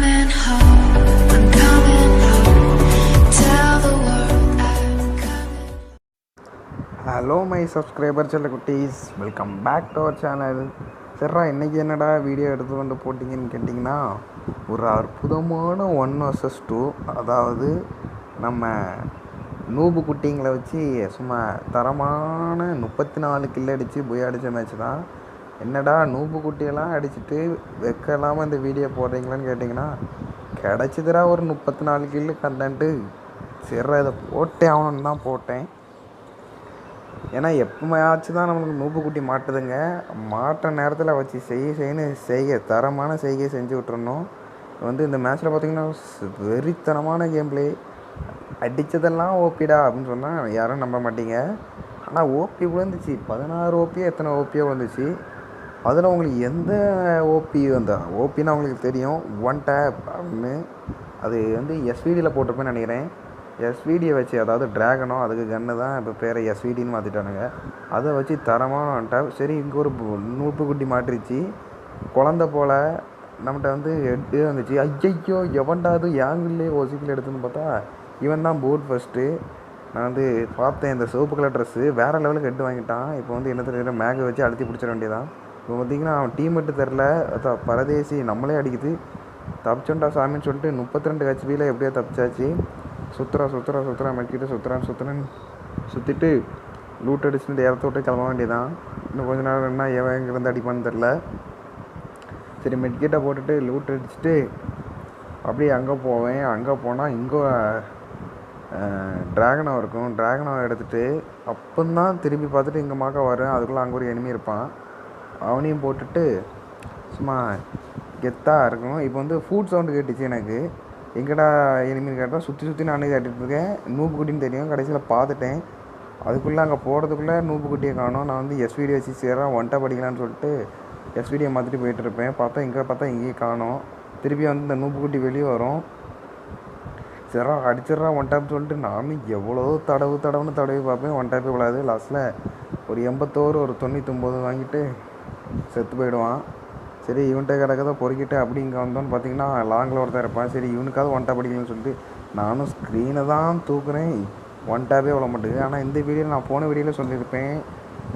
coming home, I'm coming home. Tell the world I'm coming. Hello my subscriber செல்ல குட்டீஸ், welcome back to our channel. சரிடா, இன்றைக்கி என்னடா video எடுத்து கொண்டு போட்டிங்கன்னு கேட்டிங்கன்னா, ஒரு அற்புதமான 1 vs 2, அதாவது நம்ம நூபு குட்டிங்களை வச்சு சும்மா தரமான 34 கில் அடித்து போய் அடித்த மேட்ச் தான். என்னடா நூபு குட்டியெல்லாம் அடிச்சுட்டு வெக்கலாம் இந்த வீடியோ போடுறீங்களான்னு கேட்டிங்கன்னா, கிடச்சிதுடா ஒரு 34 கில்லு கண்டன்ட்டு. சரி, இதை போட்டே ஆகணுன்னு தான் போட்டேன். ஏன்னா எப்போயாச்சும் தான் நம்மளுக்கு நூப்பு குட்டி மாட்டுதுங்க. மாட்டுற நேரத்தில் வச்சு செய்ய தரமான செய்கை செஞ்சு விட்டுறணும். இந்த மேட்ச்சில் பார்த்திங்கன்னா வெறித்தனமான கேம் பிளே. அடித்ததெல்லாம் ஓபிடா அப்படின்னு சொன்னால் யாரும் நம்ப மாட்டீங்க. ஆனால் ஓபி விழுந்துச்சு, 16 ஓபியோ எத்தனை ஓபியோ விழுந்துச்சு. அதில் உங்களுக்கு எந்த ஓபி ஓபின்னா உங்களுக்கு தெரியும், ஒன் டேப் அப்படின்னு. அது எஸ்விடியில் போட்டிருப்பேன்னு நினைக்கிறேன். எஸ்விடியை வச்சு, அதாவது ட்ராகனோ அதுக்கு கன்று தான் இப்போ பேரை எஸ்விடின்னு மாற்றிட்டானுங்க. அதை வச்சு தரமான ஒன் டேப். சரி, இங்கே ஒரு நூப்பு குட்டி மாட்டிருச்சு, குழந்த போல் நம்மகிட்ட எட்டு வந்துச்சு. ஐயோ எவன்டாது யாங்கிலே ஒசிக்கில் எடுத்துன்னு பார்த்தா இவன் தான் போர்ட் ஃபஸ்ட்டு. நான் பார்த்தேன், இந்த சிவப்பு கலர் ட்ரெஸ்ஸு வேறு லெவலுக்கு ஹெட்டு வாங்கிட்டான். இப்போ என்ன தெரியல, மேகை வச்சு அழுத்தி பிடிச்சிட வேண்டியதான். இப்போ பார்த்திங்கன்னா அவன் டீமெட்டு தெரில, அதான் பரதேசி நம்மளே அடிக்குது. தப்பிச்சோண்டா சாமின்னு சொல்லிட்டு 32 ஹெச்பியில் எப்படியோ தப்பிச்சாச்சு. சுற்றுறா மெக்கிட்டு சுற்றுறான்னு சுற்றிட்டு லூட் அடிச்சுட்டு இடத்த விட்டு கிளம்ப வேண்டியதான். இன்னும் கொஞ்ச நேரம் என்ன எவன் எங்கேருந்து அடிப்பான்னு தெரில. சரி, மெட்கிட்ட போட்டுட்டு லூட் அடிச்சுட்டு அப்படியே அங்கே போவேன். அங்கே போனால் இங்கே ட்ராகனோ இருக்கும். ட்ராகனோ எடுத்துகிட்டு அப்போந்தான் திரும்பி பார்த்துட்டு இங்கே மாக்க வரேன். அதுக்குள்ளே அங்கே ஒரு எனிமி இருப்பான், அவனையும் போட்டுட்டு சும்மா கெத்தாக இருக்கும். இப்போ ஃபுட் சவுண்டு கேட்டுச்சு எனக்கு. எங்கடா எனிமின்னு கேட்டால் சுற்றி நானே கேட்டுட்ருக்கேன். நூப்பு குட்டின்னு தெரியும். கடைசியில் பார்த்துட்டேன். அதுக்குள்ளே அங்கே போகிறதுக்குள்ளே நூப்பு குட்டியை காணும். நான் எஸ்விடி வச்சு சேரான் ஒன்ட்டா படிக்கலான்னு சொல்லிட்டு எஸ்விடியை மாற்றிட்டு போயிட்டுருப்பேன். பார்த்தா இங்கேயே காணும். திருப்பி இந்த நூப்பு குட்டி வெளியே வரும். சரா அடிச்சிட்றா ஒன் டேப் சொல்லிட்டு நானும் எவ்வளோ தடவுன்னு தடவி பார்ப்பேன். ஒன் டேப்பே விடாது. லாஸ்ட்டில் ஒரு 81 ஒரு 99 வாங்கிட்டு செத்து போயிடுவான். சரி, இவன்கிட்ட கிடக்கதை பொறுக்கிட்டு அப்படி இங்கே வந்தோன்னு பார்த்தீங்கன்னா லாங்கில் ஒருத்தர் இருப்பான். சரி, இவனுக்காவது ஒன் டேப் அடிக்கலன்னு சொல்லிட்டு நானும் ஸ்க்ரீனை தான் தூக்குறேன். ஒன் டேப்பே விட மாட்டேங்குது. ஆனால் இந்த வீடியோவில் நான் போன வீடியோவில் சொல்லியிருப்பேன்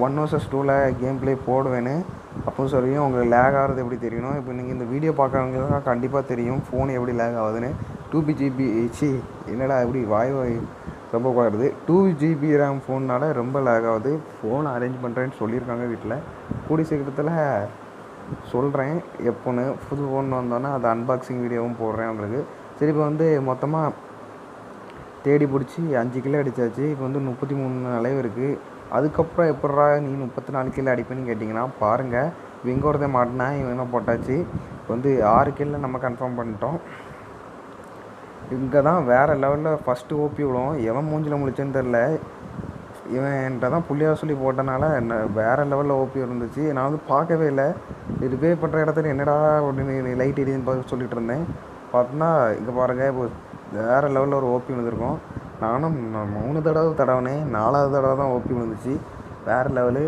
1 vs 2ல் கேம் பிளே போடுவேன்னு. அப்போ சொல்லியும் உங்களுக்கு லேக் ஆகிறது எப்படி தெரியணும். இப்போ நீங்கள் இந்த வீடியோ பார்க்குறவங்க கண்டிப்பாக தெரியும் ஃபோன் எப்படி லேக் ஆகுதுன்னு. 2 GB என்னடா எப்படி வாய் ரொம்ப குறையுது. 2 GB ரேம் ஃபோன்னால் ரொம்ப லேக் ஆகுது. ஃபோன் அரேஞ்ச் பண்ணுறேன்னு சொல்லியிருக்காங்க வீட்டில். கூடிய சீக்கிரத்தில் சொல்கிறேன் எப்போன்னு. புது ஃபோன் வந்தோன்னே அது அன்பாக்சிங் வீடியோவும் போடுறேன் உங்களுக்கு. சரி, இப்போ மொத்தமாக தேடி பிடிச்சி 5 கிலோ அடித்தாச்சு. இப்போ 33 அளவு இருக்குது. அதுக்கப்புறம் எப்பட்றா நீ 34 கிலோ அடிப்பேன்னு கேட்டிங்கன்னா பாருங்கள், இப்போ இங்கே ஒருத்தன் மாட்டினா இவன் என்ன போட்டாச்சு. இப்போ 6 கிலோ நம்ம கன்ஃபார்ம் பண்ணிட்டோம். இங்கே தான் வேறு லெவலில் ஃபஸ்ட்டு ஓபி விடும். எவன் மூஞ்சில் முழிச்சேன்னு தெரில. இவன்கிட்ட தான் புள்ளியாக சொல்லி போட்டனால வேறு லெவலில் ஓபி இருந்துச்சு. நான் பார்க்கவே இல்லை. இது பே பண்ணுற இடத்துல என்னடா அப்படின்னு லைட் எரியுதுன்னு பார்த்து சொல்லிட்டு இருந்தேன். பார்த்தோன்னா இங்கே பாருங்கள், இப்போ வேறு லெவலில் ஒரு ஓபி விழுந்திருக்கும். நானும் 3 தடவை தடவினேன், 4வது தடவை தான் ஓபி விழுந்துச்சு. வேறு லெவலு.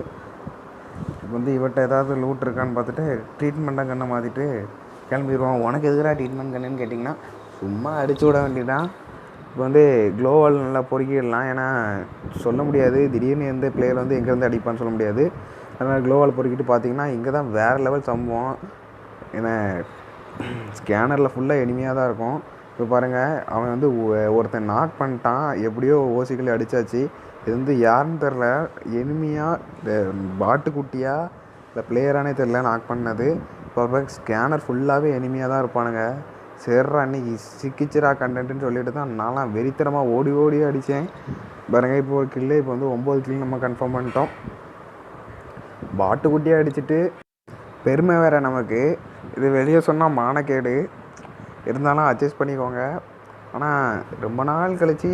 இப்போ இவட்ட ஏதாவது லூட் இருக்கான்னு பார்த்துட்டு ட்ரீட்மெண்ட்டாக கண்ணை மாற்றிட்டு கிளம்பிடுவான். உனக்கு எதுக்குடா ட்ரீட்மெண்ட் கண்ணுன்னு கேட்டிங்கன்னா சும்மா அடிச்சு விட வேண்டியதான். இப்போ க்ளோவால் நல்லா பொறுக்கிடலாம். ஏன்னா சொல்ல முடியாது, திடீர்னு எந்த பிளேயர் எங்கேருந்து அடிப்பான்னு சொல்ல முடியாது. அதனால் க்ளோவால் பொறுக்கிட்டு பார்த்தீங்கன்னா இங்கே தான் வேறு லெவல் சம்பவம். ஏன்னா ஸ்கேனரில் ஃபுல்லாக எனிமையாக தான் இருக்கும். இப்போ பாருங்கள், அவன் ஒருத்தன் நாக் பண்ணிட்டான். எப்படியோ ஓசிக்கல் அடித்தாச்சு. இது யாருன்னு தெரில, எனிமையாக இந்த பாட்டுக்குட்டியாக இல்லை பிளேயரானே தெரில நாக் பண்ணது. இப்போ ஸ்கேனர் ஃபுல்லாகவே எனிமையாக தான் இருப்பானுங்க. சேர்றா அன்றைக்கி சிக்கிச்சிரா கண்டென்ட்டுன்னு சொல்லிட்டு தான் நான்லாம் வெறித்தனமாக ஓடி அடித்தேன். பாருங்க, இப்போ ஒரு கில்லு இப்போ 9 கில்லு நம்ம கன்ஃபார்ம் பண்ணிட்டோம். பாட்டுக்குட்டியாக அடிச்சுட்டு பெருமை வேறு நமக்கு. இது வெளியே சொன்னால் மானக்கேடு, இருந்தாலும் அட்ஜஸ்ட் பண்ணிக்கோங்க. ஆனால் ரொம்ப நாள் கழித்து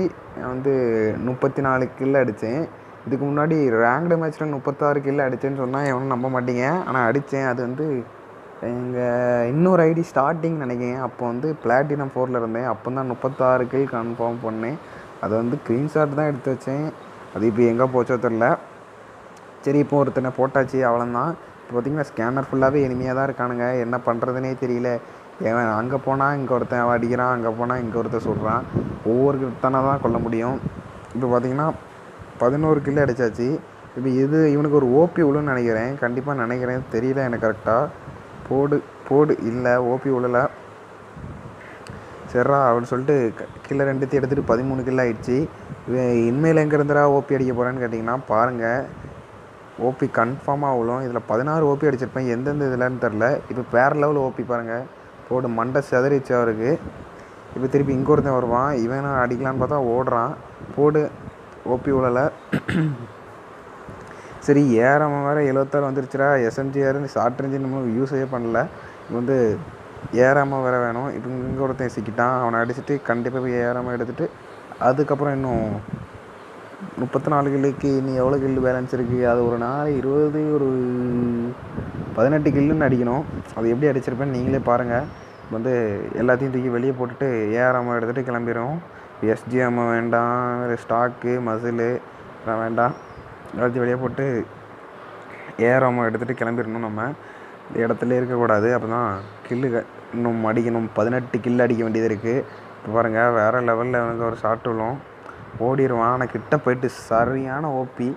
34 கில்லு அடித்தேன். இதுக்கு முன்னாடி ரேங்க்டு மேட்ச்சில் 36 கில்லு அடித்தேன்னு சொன்னால் எவனும் நம்ப மாட்டீங்க. ஆனால் அடித்தேன். அது எங்கள் இன்னொரு ஐடி ஸ்டார்டிங் நினைக்கிறேன். அப்போ பிளாட்டினம் 4ல் இருந்தேன். அப்போ தான் 36 கில் கன்ஃபார்ம் பண்ணேன். அது ஸ்க்ரீன்ஷாட் தான் எடுத்து வச்சேன். அது இப்போ எங்கே போச்சோ தெரில. சரி, இப்போ ஒருத்தனை போட்டாச்சு, அவ்வளோதான். இப்போ பார்த்திங்கன்னா ஸ்கேனர் ஃபுல்லாகவே எனிமையாக தான் இருக்கானுங்க. என்ன பண்ணுறதுனே தெரியல. ஏன் அங்கே போனால் இங்கே ஒருத்தன் அடிக்கிறான், அங்கே போனால் இங்கே ஒருத்தன் சொல்கிறான். ஒவ்வொருத்தனை தான் கொல்ல முடியும். இப்போ பார்த்தீங்கன்னா 11 கில் அடித்தாச்சு. இப்போ இவனுக்கு ஒரு ஓபி விழுன்னு நினைக்கிறேன், கண்டிப்பாக நினைக்கிறேன், தெரியல எனக்கு கரெக்டாக. போடு இல்லை ஓபி விழலை. சரிடா அப்படின்னு சொல்லிட்டு கில்லை 2 எடுத்துகிட்டு 13 கில் ஆகிடுச்சு. இனிமேல் எங்கே இருந்துடா ஓபி அடிக்க போகிறேன்னு கேட்டிங்கன்னா பாருங்கள், ஓபி கன்ஃபார்மாக விழும். இதில் 16 ஓபி அடிச்சிருப்பேன், எந்தெந்த இதில்னு தெரில. இப்போ வேறு லெவல் ஓபி பாருங்கள், போடு மண்டை செதறிச்சு அவருக்கு. இப்போ திருப்பி இங்கே ஒருத்தன் வருவான், இவன் அடிக்கலான்னு பார்த்தா ஓடுறான். போடு ஓபி விழலை. சரி ஏறாமல் வேறு 76 வந்துருச்சுடா. எஸ்எம்ஜிஆர் ஷார்ட் ரேஞ்சு நம்ம யூஸே பண்ணல, இது வந்து ஏறாமல் வேறு வேணும். இப்போ இங்கே ஒருத்தன் சிக்கிட்டான், அவனை அடிச்சுட்டு கண்டிப்பாக போய் ஏறாமல் எடுத்துகிட்டு அதுக்கப்புறம் இன்னும் 34 கில்லுக்கு இன்னும் எவ்வளோ கில்லு பேலன்ஸ் இருக்குது, அது ஒரு 20 ஒரு 18 கில்லுன்னு அடிக்கணும். அது எப்படி அடிச்சிருப்பேன்னு நீங்களே பாருங்கள். வந்து எல்லாத்தையும் தூக்கி வெளியே போட்டுட்டு ஏஆர்எம் எடுத்துகிட்டு கிளம்பிடும். எஸ்ஜிஎம் வேண்டாம், ஸ்டாக்கு மசிலு வேண்டாம், எல்லாத்தையும் வெளியே போட்டு ஏஆர்எம் எடுத்துகிட்டு கிளம்பிடணும். நம்ம இடத்துல இருக்கக்கூடாது, அப்போ தான் கில்லு இன்னும் அடிக்கணும். 18 கில்லு அடிக்க வேண்டியது இருக்குது. இப்போ பாருங்கள் வேறு லெவலில் எனக்கு ஒரு ஷாட் விழும், ஓடிடுவான். ஆனால் கிட்ட போயிட்டு சரியான ஓபி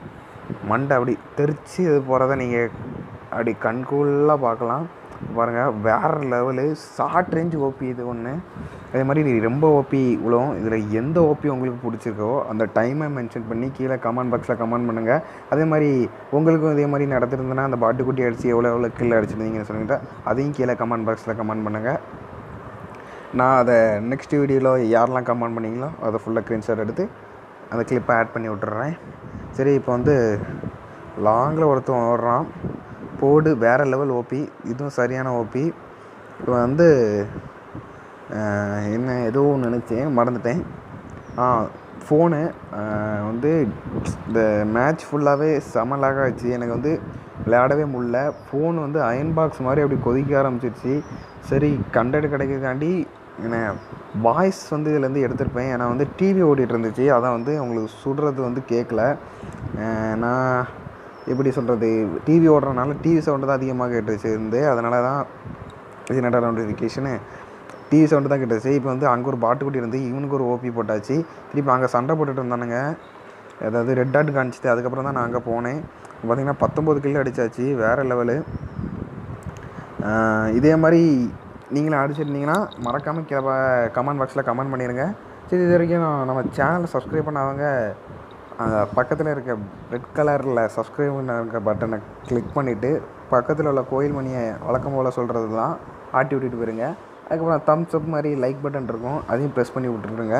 மண்டை அப்படி தெரிச்சு இது போகிறத நீங்கள் அப்படி கண்கூலாக பார்க்கலாம். பாருங்கள் வேறு லெவலு ஷார்ட் ரேஞ்சு ஓபி இது ஒன்று. அதே மாதிரி ரொம்ப ஓபி விழும். இதில் எந்த ஓபி உங்களுக்கு பிடிச்சிருக்கோ அந்த டைமை மென்ஷன் பண்ணி கீழே கமெண்ட் பாக்ஸில் கமெண்ட் பண்ணுங்கள். அதே மாதிரி உங்களுக்கும் இதே மாதிரி நடந்துருந்ததுன்னா அந்த பாட்டுக்குட்டி அடித்து எவ்வளோ கில் அடிச்சிருந்தீங்கன்னு சொல்லிட்டு அதையும் கீழே கமெண்ட் பாக்ஸில் கமெண்ட் பண்ணுங்கள். நான் அதை நெக்ஸ்ட் வீடியோவில் யாரெல்லாம் கமெண்ட் பண்ணிங்களோ அதை ஃபுல்லாக ஸ்க்ரீன்ஷாட் எடுத்து அந்த கிளிப்பை ஆட் பண்ணி விட்டுறேன். சரி இப்போ வந்து லாங்கில் ஒருத்தன் ஓடுறான், போடு வேறு லெவல் ஓபி, இதுவும் சரியான ஓபி. இப்போ வந்து என்ன ஏதோ நினச்சேன் மறந்துட்டேன். ஃபோனு வந்து இந்த மேட்ச் ஃபுல்லாகவே செமலாக ஆச்சு, எனக்கு வந்து விளையாடவே முடியல. ஃபோன் வந்து அயன் பாக்ஸ் மாதிரி அப்படி கொதிக்க ஆரம்பிச்சிருச்சு. சரி கண்டென்ட் கிடைக்கிறதுக்காண்டி என்ன வாய்ஸ் வந்து இதுலேருந்து எடுத்திருப்பேன். ஏன்னா வந்து டிவி ஓடிட்டு இருந்துச்சு, அதான் வந்து உங்களுக்கு சுடுறது வந்து கேட்கல. நான் எப்படி சொல்கிறது, டிவி ஓடுறதுனால டிவி சவுண்டு தான் அதிகமாக கேட்டுச்சு இருந்து, அதனால தான் இது என்னடா நோட்டிஃபிகேஷனு டிவி சவுண்டு தான் கேட்டுச்சு. இப்போ வந்து அங்கே ஒரு பாட்டுக்குட்டி இருந்து இவனுக்கு ஒரு ஓபி போட்டாச்சு. திருப்பி அங்கே சண்டை போட்டுட்டு இருந்தானுங்க, அதாவது ரெட் டாட் காணிச்சிட்டு அதுக்கப்புறம் தான் நான் அங்கே போனேன். பார்த்திங்கன்னா 19 கிலோ அடித்தாச்சு, வேறு லெவலு. இதே மாதிரி நீங்களும் அடிச்சிருந்தீங்கன்னா மறக்காமல் கமெண்ட் பாக்ஸில் கமெண்ட் பண்ணிடுங்க. சரி இது வரைக்கும் நம்ம சேனலை சப்ஸ்கிரைப் பண்ணாதவங்க பக்கத்தில் இருக்க ரெட் கலரில் சப்ஸ்கிரைப் இருக்க பட்டனை கிளிக் பண்ணிவிட்டு பக்கத்தில் உள்ள கோயில் மணியை வழக்கம் போல் சொல்கிறது தான் ஆட்டி விட்டுட்டு போயிருங்க. அதுக்கப்புறம் தம்ஸ் அப் மாதிரி லைக் பட்டன் இருக்கும், அதையும் ப்ரெஸ் பண்ணி விட்டுருங்க.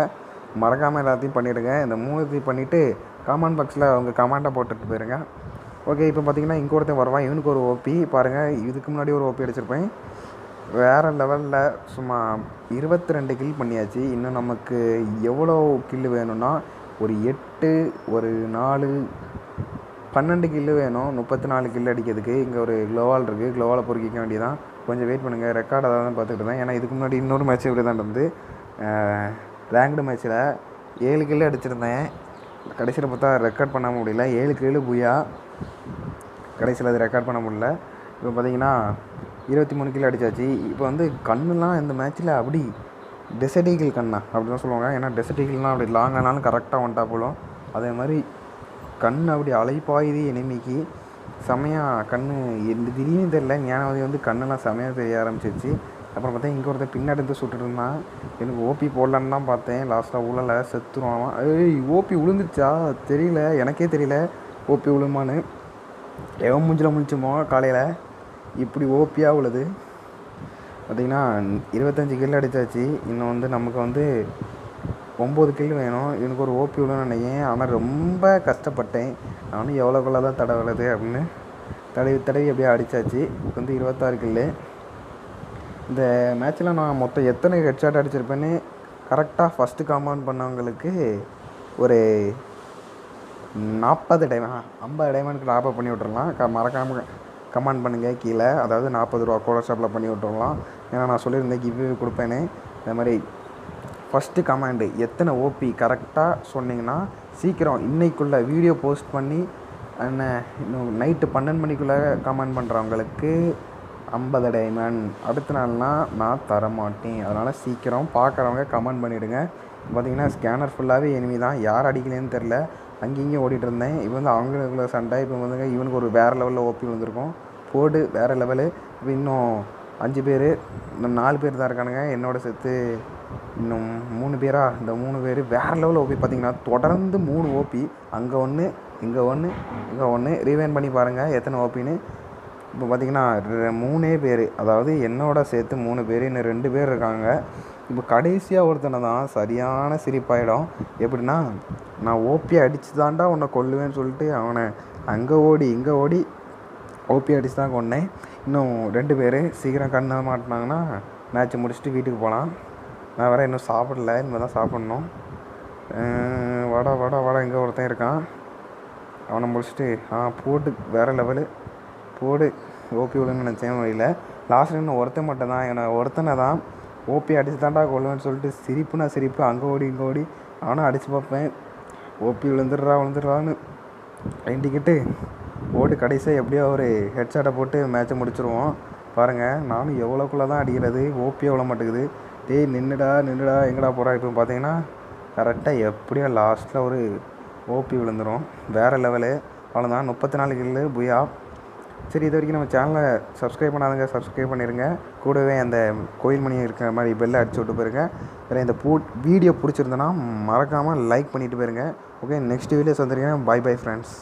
மறக்காமல் எல்லாத்தையும் பண்ணிவிடுங்க. இந்த 3 பண்ணிவிட்டு கமெண்ட் பாக்ஸில் அவங்க கமெண்ட்டை போட்டுட்டு போயிருங்க. ஓகே இப்போ பார்த்திங்கன்னா இங்கே ஒருத்தன் வருவான், இவனுக்கு ஒரு ஓபி பாருங்கள். இதுக்கு முன்னாடி ஒரு ஓபி அடிச்சிருப்பேன், வேறு லெவலில் சும்மா 22 கில் பண்ணியாச்சு. இன்னும் நமக்கு எவ்வளோ கில்லு வேணும்னா ஒரு 8 ஒரு 4 12 கில்லு வேணும் 34 கில்லு அடிக்கிறதுக்கு. இங்கே ஒரு க்ளோவால் இருக்குது, க்ளோவாலை பொறுக்கிக்க வேண்டியதான். கொஞ்சம் வெயிட் பண்ணுங்கள், ரெக்கார்ட் அதான் பார்த்துக்கிட்டு இருந்தேன். ஏன்னா இதுக்கு முன்னாடி இன்னொரு மேட்ச் இப்படி தான் வந்து ரேங்க்டு மேட்ச்சில் 7 கில்லு அடிச்சிருந்தேன். கடைசியில் பார்த்தா ரெக்கார்ட் பண்ண முடியல, 7 கில்லு புயா, கடைசியில் அது ரெக்கார்ட் பண்ண முடியல. இப்போ பார்த்திங்கன்னா 23 கிலோ அடித்தாச்சு. இப்போ வந்து கண்ணுலாம் இந்த மேட்ச்சில் அப்படி டெசர்ட் ஈகிள் கண்ணா அப்படி தான் சொல்லுவாங்க. ஏன்னா டெசர்ட் ஈகிள்னால் அப்படி லாங் ஆனாலும் கரெக்டாக வந்துட்டா போலும். அதே மாதிரி கண் அப்படி அலைப்பாயுது எனிமிக்கு செமையாக. கண் எந்த திடீர்னு தெரில, ஞானவதி வந்து கண்ணெல்லாம் செமையாக தெரிய ஆரம்பிச்சிருச்சு. அப்புறம் பார்த்தா இங்கே ஒருத்தர் பின்னாடி இருந்து சுட்டுட்டு இருந்தான். எனக்கு ஓபி போடலான்னு தான் பார்த்தேன், லாஸ்ட்டாக உழலை, செத்துருவான். ஓபி விழுந்துருச்சா தெரியல, எனக்கே தெரியல ஓபி விழுமான்னு. எவன் மூஞ்சில் முழிச்சுமோ காலையில் இப்படி ஓபியாக உள்ளது. பார்த்திங்கன்னா 25 கில் அடித்தாச்சு. இன்னும் வந்து நமக்கு வந்து 9 கில் வேணும். எனக்கு ஒரு ஓபி விழுன்னு நினைக்கிறேன். ஆனால் ரொம்ப கஷ்டப்பட்டேன், நானும் எவ்வளோக்குள்ள தான் தடவுறது அப்படின்னு தடவி அப்படியே அடித்தாச்சு. இப்போ வந்து 26 கில்லு. இந்த மேட்ச்சில் நான் மொத்தம் எத்தனை ஹெட்ஷாட் அடிச்சிருப்பேன்னு கரெக்டாக ஃபஸ்ட்டு கமெண்ட் பண்ணவங்களுக்கு ஒரு 40 டைமண்ட் 50 டைமண்ட்க்கு லாபம் பண்ணி விட்றலாம். மறக்காமல் கமெண்ட் பண்ணுங்கள் கீழே, அதாவது 40 ரூபா கோலர் ஷாப்பில் பண்ணி விட்றலாம். ஏன்னா நான் சொல்லியிருந்தேன் கிவ்வே கொடுப்பேனே. அதே மாதிரி ஃபஸ்ட்டு கமெண்டு எத்தனை ஓபி கரெக்டாக சொன்னிங்கன்னா சீக்கிரம் இன்றைக்குள்ளே வீடியோ போஸ்ட் பண்ணி இன்னும் நைட்டு 12 மணிக்குள்ளே கமெண்ட் பண்ணுறவங்களுக்கு 50 டைமண்ட். அடுத்த நாள்னா நான் தரமாட்டேன். அதனால் சீக்கிரம் பார்க்குறவங்க கமெண்ட் பண்ணிவிடுங்க. பார்த்தீங்கன்னா ஸ்கேனர் ஃபுல்லாகவே எனிமி தான். யார் அடிக்கலேன்னு தெரில. அங்கேயும் ஓடிட்டு இருந்தேன். இப்போ வந்து அவங்களுக்குள்ள சண்டை. இப்போ வந்துங்க இவனுக்கு ஒரு வேறு லெவலில் ஓபி வந்திருக்கும். போடு வேறு லெவலு. இப்போ இன்னும் 5 பேர், இன்னும் 4 பேர் தான் இருக்கானுங்க என்னோட சேர்த்து. இன்னும் 3 பேரா? இந்த 3 பேர் வேறு லெவலில் ஓபி. பார்த்தீங்கன்னா தொடர்ந்து 3 ஓபி. அங்கே ஒன்று, இங்கே ஒன்று, இங்கே ஒன்று. ரீவைன் பண்ணி பாருங்கள் எத்தனை ஓபின்னு. இப்போ பார்த்தீங்கன்னா 3 பேர், அதாவது என்னோட சேர்த்து 3 பேர், இன்னும் 2 பேர் இருக்காங்க. இப்போ கடைசியாக ஒருத்தனை தான் சரியான சிரிப்பாயிடும். எப்படின்னா, நான் ஓபி அடித்து தாண்டா உன்னை கொல்லுவேன்னு சொல்லிட்டு அவனை அங்கே ஓடி இங்கே ஓடி ஓபி அடித்து தான் கொண்டேன். இன்னும் 2 பேர் சீக்கிரம் கண்ண மாட்டினாங்கன்னா மேட்ச் முடிச்சுட்டு வீட்டுக்கு போகலாம். நான் வேறு இன்னும் சாப்பிடல, இனிமேல் தான் சாப்பிட்ணும். வாடா வாடா வாடா, இங்கே ஒருத்தன் இருக்கான். அவனை முடிச்சுட்டு போட்டு வேறு லெவலு. போடு ஓபி விழுன்னு நினச்சேன் வழியில். லாஸ்ட்டில் இன்னும் ஒருத்தன் மட்டும் தான். என்னை ஒருத்தனை தான் ஓபி அடித்து தாண்டா கொள்ளுவேன்னு சொல்லிட்டு சிரிப்புனா சிரிப்பு. அங்கே ஓடி இங்கே ஓடி அவனும் அடித்து பார்ப்பேன். ஓபி விழுந்துடுறான்னு வேண்டிக்கிட்டு ஓடு. கடைசியாக எப்படியோ ஒரு ஹெட்ஷாட்டை போட்டு மேட்ச்சை முடிச்சிருவோம். பாருங்கள் நானும் எவ்வளோக்குள்ளே தான் அடிக்கிறது, ஓபி எவ்வளோ மாட்டேங்குது. டேய் நின்றுடா எங்கடா போகிறா. இப்போ பார்த்தீங்கன்னா கரெக்டாக எப்படியோ லாஸ்ட்டில் ஒரு ஓபி விழுந்துடும். வேறு லெவலு. அவ்வளோதான். 34 கில்லு புயா. சரி, இது வரைக்கும் நம்ம சேனலை சப்ஸ்கிரைப் பண்ணாதங்க, சப்ஸ்கிரைப் பண்ணிடுங்க. கூடவே அந்த கோயில் மணி இருக்கிற மாதிரி பெல்லை அடிச்சு விட்டு போயிருங்க. வேறு இந்த வீடியோ பிடிச்சிருந்தேன்னா மறக்காமல் லைக் பண்ணிவிட்டு போயிருங்க. ஓகே, நெக்ஸ்ட் வீடியோஸ் வந்துருக்கேன். Bye friends.